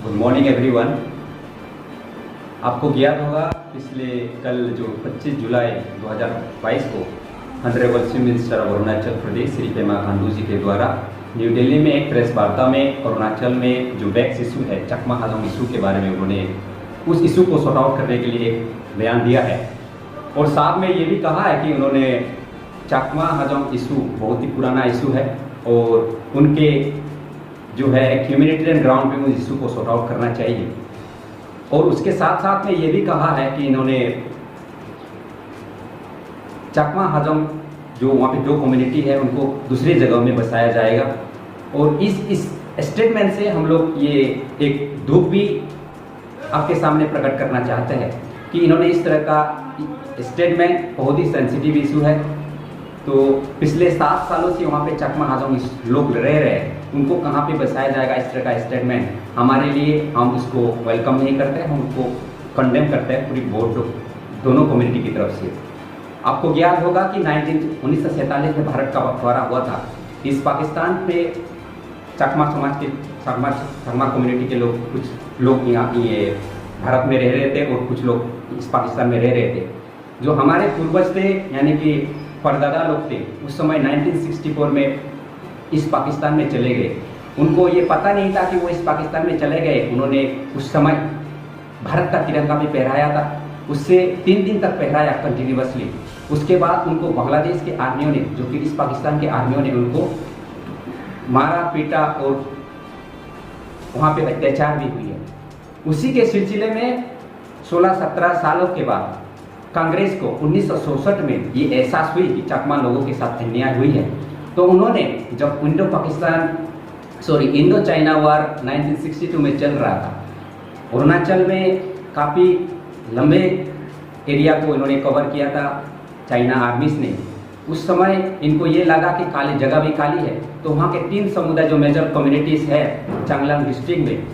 Good morning everyone. आपको ज्ञात होगा पिछले कल जो 25 जुलाई 2022 को honourable chief minister of Arunachal Pradesh Shri Pema Khandu ji के द्वारा न्यू दिल्ली में एक प्रेस वार्ता में अरुणाचल में जो वैक्स इशू है, चकमा हाजोंग इशू के बारे में उन्होंने उस इशू को सॉर्ट आउट करने के लिए एक बयान दिया है और साथ में ये भी कहा है कि उन्होंने चकमा हाजोंग इशू बहुत ही पुराना इशू है और उनके जो है ह्यूमैनिटेरियन ग्राउंड पे उस इशू को सॉर्ट आउट करना चाहिए। और उसके साथ साथ में ये भी कहा है कि इन्होंने चकमा हाजोंग जो वहाँ पे जो कम्युनिटी है उनको दूसरी जगह में बसाया जाएगा। और इस स्टेटमेंट से हम लोग ये एक दुख भी आपके सामने प्रकट करना चाहते हैं कि इन्होंने इस तरह का स्टेटमेंट, बहुत ही सेंसिटिव इशू है। तो पिछले 7 सालों से वहाँ पे चकमा हाजोंग लोग रह रहे हैं, उनको कहाँ पे बसाया जाएगा, इस तरह का स्टेटमेंट हमारे लिए हम उसको वेलकम नहीं करते, हम उसको कंडेम करते हैं पूरी बोर्ड दोनों कम्युनिटी की तरफ से। आपको ज्ञात होगा कि 1947 में भारत का बंटवारा हुआ था। इस पाकिस्तान पे चकमा समाज के चकमा कम्युनिटी के लोग, कुछ लोग यहाँ ये भारत में रह रहे थे और कुछ लोग इस पाकिस्तान में रह रहे थे। जो हमारे पूर्वज थे यानी कि परदादा लोग थे, उस समय 1964 में इस पाकिस्तान में चले गए। उनको ये पता नहीं था कि वो इस पाकिस्तान में चले गए। उन्होंने उस समय भारत का तिरंगा भी फहराया था, उससे 3 दिन तक फहराया कंटिन्यूसली। उसके बाद उनको बांग्लादेश के आर्मियों ने, जो कि इस पाकिस्तान के आर्मियों ने उनको मारा पीटा और वहाँ पे अत्याचार भी हुई है। उसी के सिलसिले में 16-17 सालों के बाद कांग्रेस को 1967 में ये एहसास हुई कि चकमा लोगों के साथ अन्याय हुई है। तो उन्होंने जब इंडो चाइना वार 1962 में चल रहा था, अरुणाचल में काफ़ी लंबे एरिया को इन्होंने कवर किया था चाइना आर्मीज ने। उस समय इनको ये लगा कि खाली जगह भी खाली है, तो वहाँ के 3 समुदाय जो मेजर कम्युनिटीज़ है चांगलांग डिस्ट्रिक्ट में,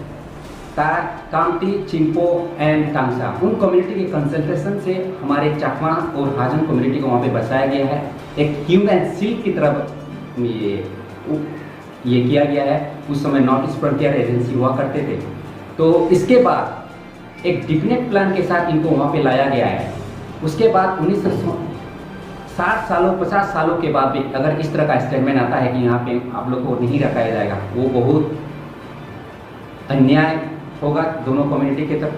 कामती, चिंपो एंड कांगसा, उन कम्युनिटी के कंसंट्रेशन से हमारे चकमा और हाजोंग कम्युनिटी को वहाँ पे बसाया गया है। एक ह्यूमन सील की तरफ ये किया गया है। उस समय नॉर्थ ईस्ट फ्रंटियर एजेंसी हुआ करते थे। तो इसके बाद एक डिफिनेट प्लान के साथ इनको वहाँ पे लाया गया है। उसके बाद 1960 सालों 50 सालों के बाद भी अगर इस तरह का स्टेटमेंट आता है कि यहाँ पे आप लोग को नहीं रखाया जाएगा, वो बहुत अन्याय होगा दोनों कम्युनिटी के तरफ,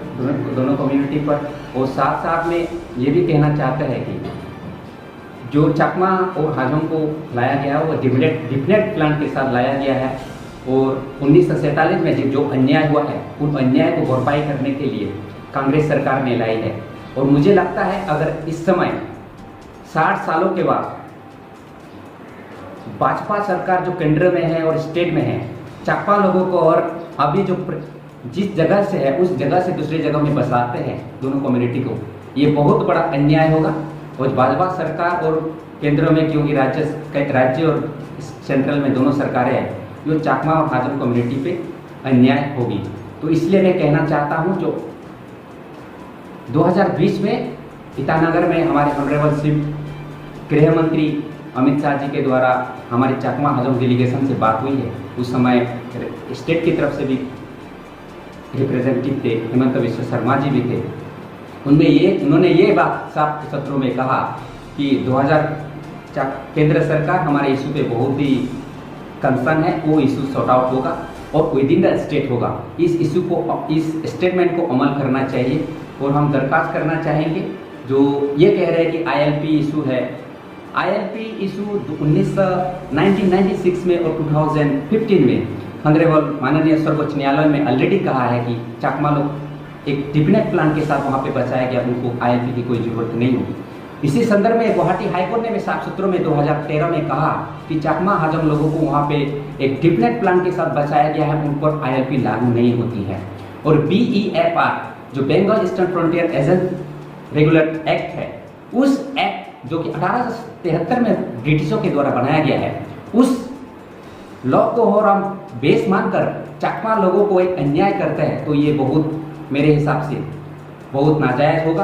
दोनों कम्युनिटी पर। और साथ साथ में ये भी कहना चाहते हैं कि जो चकमा और हाजोंग को लाया गया है वो डिफिनेट प्लान के साथ लाया गया है। और 1947 में जो अन्याय हुआ है उन अन्याय को भरपाई करने के लिए कांग्रेस सरकार ने लाई है। और मुझे लगता है अगर इस समय 60 सालों के बाद भाजपा सरकार जो केंद्र में है और स्टेट में है, चकमा लोगों को और अभी जो जिस जगह से है उस जगह से दूसरी जगह में बसाते हैं दोनों कम्युनिटी को, ये बहुत बड़ा अन्याय होगा। और भाजपा सरकार और केंद्र में, क्योंकि राज्य और सेंट्रल में दोनों सरकारें हैं, जो चकमा और हाजोंग कम्युनिटी पे अन्याय होगी। तो इसलिए मैं कहना चाहता हूँ जो 2020 में ईटानगर में हमारे ऑनरेबल चीफ गृह मंत्री अमित शाह जी के द्वारा हमारे चकमा हाजोंग डेलीगेशन से बात हुई है। उस समय स्टेट की तरफ से भी रिप्रेजेंटेटिव थे, हेमंत विश्व शर्मा जी भी थे। उन्होंने ये बात साफ सत्रों में कहा कि केंद्र सरकार हमारे इशू पे बहुत ही कंसर्न है, वो इशू सॉर्ट आउट होगा और विद इन द स्टेट होगा। इस इशू को, इस स्टेटमेंट को अमल करना चाहिए। और हम दरख्वास्त करना चाहेंगे जो ये कह रहे हैं कि ILP इशू है। ILP इशू 1996 में और 2015 में ऑनरेबल माननीय सर्वोच्च न्यायालय में ऑलरेडी कहा है कि चकमा लोग एक डिफिनेट प्लान के साथ वहाँ पे बचाया गया, उनको ILP की कोई ज़रूरत नहीं होगी। इसी संदर्भ में गुवाहाटी हाईकोर्ट ने साफ सूत्रों में 2013 में कहा कि चकमा हाजोंग लोगों को वहाँ पे एक डिफिनेट प्लान के साथ बचाया गया है, उन पर ILP लागू नहीं होती है। और BEFR जो Bengal eastern frontier agent regular act है, उस एक्ट जो कि 1873 में ब्रिटिशों के द्वारा बनाया गया है, उस लॉ को और हम बेस मानकर चकमा लोगों को एक अन्याय करते हैं, तो ये बहुत, मेरे हिसाब से बहुत नाजायज होगा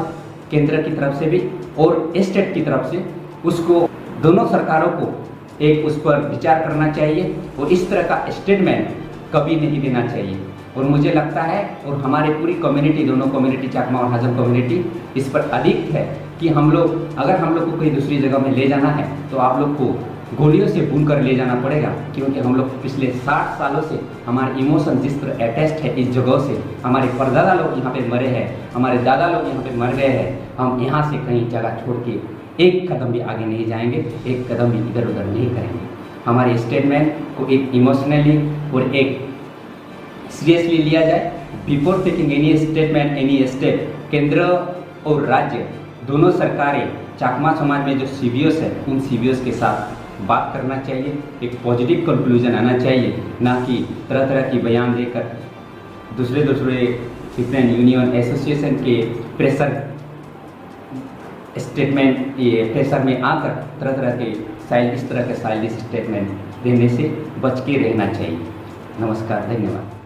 केंद्र की तरफ से भी और स्टेट की तरफ से। उसको दोनों सरकारों को एक उस पर विचार करना चाहिए और इस तरह का स्टेटमेंट कभी नहीं देना चाहिए। और मुझे लगता है और हमारी पूरी कम्युनिटी, दोनों कम्युनिटी चाकमा और हाजोंग कम्युनिटी इस पर अधिक है कि हम लोग, अगर हम लोग को कहीं दूसरी जगह में ले जाना है तो आप लोग को गोलियों से बुन कर ले जाना पड़ेगा, क्योंकि हम लोग पिछले 60 सालों से हमारे इमोशन जिस तरह अटैच्ड है इस जगह से। हमारे परदादा लोग यहाँ पे मरे हैं, हमारे दादा लोग यहाँ पे मर गए हैं। हम यहाँ से कहीं जगह छोड़ के एक कदम भी आगे नहीं जाएंगे, एक कदम भी इधर उधर नहीं करेंगे। हमारे स्टेटमेंट को एक इमोशनली और एक सीरियसली लिया जाए। Before taking any statement, any step, केंद्र और राज्य दोनों सरकारें चाकमा समाज में जो सीबीओस है उन सीबीओस के साथ बात करना चाहिए, एक पॉजिटिव कंक्लूजन आना चाहिए, ना कि तरह तरह की बयान देकर दूसरे डिफरेंट यूनियन एसोसिएशन के प्रेशर स्टेटमेंट, ये प्रेशर में आकर तरह तरह के इस तरह के साइलिश स्टेटमेंट देने से बच के रहना चाहिए। नमस्कार, धन्यवाद।